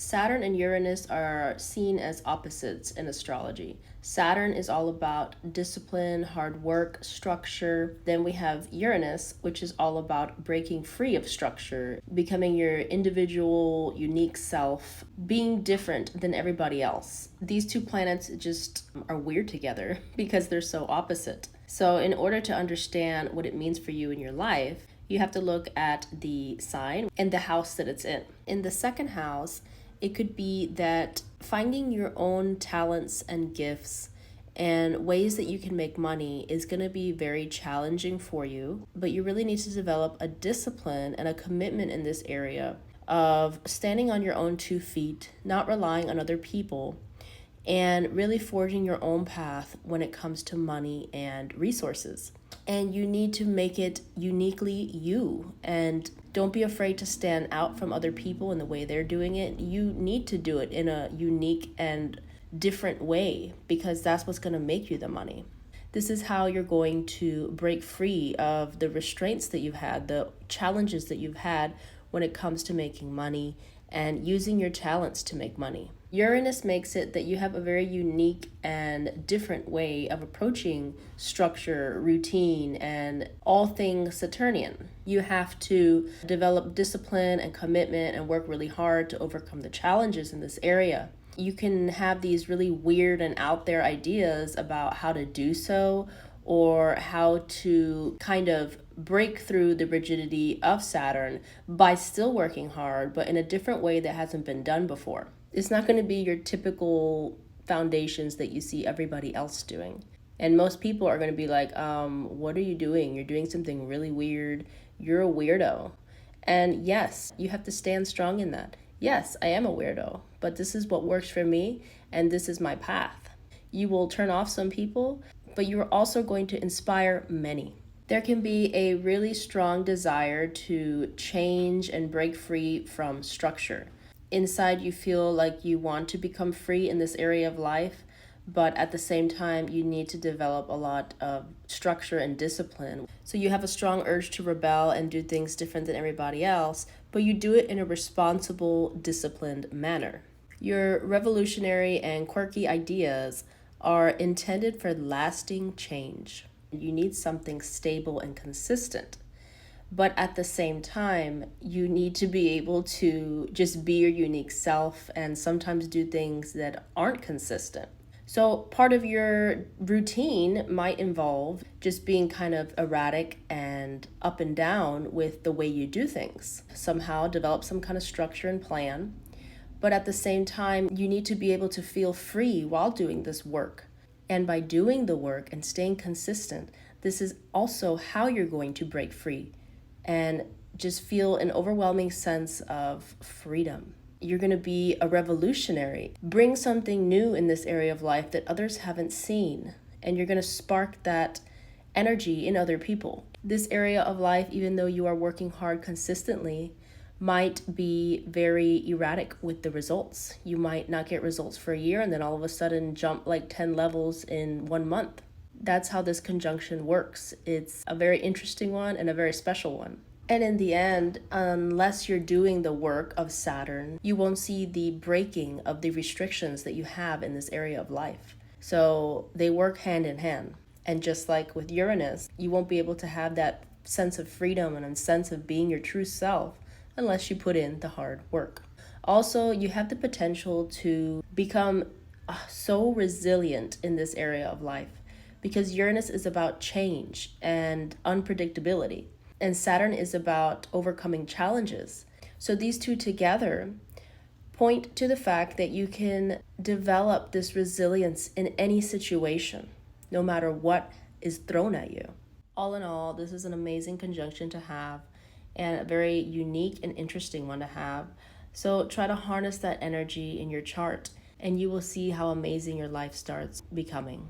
Saturn and Uranus are seen as opposites in astrology. Saturn is all about discipline, hard work, structure. Then we have Uranus, which is all about breaking free of structure, becoming your individual, unique self, being different than everybody else. These two planets just are weird together because they're so opposite. So, in order to understand what it means for you in your life, you have to look at the sign and the house that it's in. In the second house, it could be that finding your own talents and gifts and ways that you can make money is going to be very challenging for you, but you really need to develop a discipline and a commitment in this area of standing on your own 2 feet, not relying on other people, and really forging your own path when it comes to money and resources. And you need to make it uniquely you, and don't be afraid to stand out from other people in the way they're doing it. You need to do it in a unique and different way because that's what's going to make you the money. This is how you're going to break free of the restraints that you've had, the challenges that you've had when it comes to making money and using your talents to make money. Uranus makes it that you have a very unique and different way of approaching structure, routine, and all things Saturnian. You have to develop discipline and commitment and work really hard to overcome the challenges in this area. You can have these really weird and out there ideas about how to do so or how to kind of break through the rigidity of Saturn by still working hard, but in a different way that hasn't been done before. It's not going to be your typical foundations that you see everybody else doing. And most people are going to be like, what are you doing? You're doing something really weird. You're a weirdo. And yes, you have to stand strong in that. Yes, I am a weirdo, but this is what works for me, and this is my path. You will turn off some people, but you are also going to inspire many. There can be a really strong desire to change and break free from structure. Inside, you feel like you want to become free in this area of life, but at the same time, you need to develop a lot of structure and discipline. So you have a strong urge to rebel and do things different than everybody else, but you do it in a responsible, disciplined manner. Your revolutionary and quirky ideas are intended for lasting change. You need something stable and consistent. But at the same time, you need to be able to just be your unique self and sometimes do things that aren't consistent. So part of your routine might involve just being kind of erratic and up and down with the way you do things. Somehow develop some kind of structure and plan. But at the same time, you need to be able to feel free while doing this work. And by doing the work and staying consistent, this is also how you're going to break free and just feel an overwhelming sense of freedom. You're going to be a revolutionary. Bring something new in this area of life that others haven't seen, and you're going to spark that energy in other people. This area of life, even though you are working hard consistently, might be very erratic with the results. You might not get results for a year and then all of a sudden jump like 10 levels in 1 month. That's how this conjunction works. It's a very interesting one and a very special one. And in the end, unless you're doing the work of Saturn, you won't see the breaking of the restrictions that you have in this area of life. So they work hand in hand. And just like with Uranus, you won't be able to have that sense of freedom and a sense of being your true self unless you put in the hard work. Also, you have the potential to become so resilient in this area of life because Uranus is about change and unpredictability, and Saturn is about overcoming challenges. So these two together point to the fact that you can develop this resilience in any situation, no matter what is thrown at you. All in all, this is an amazing conjunction to have and a very unique and interesting one to have. So try to harness that energy in your chart and you will see how amazing your life starts becoming.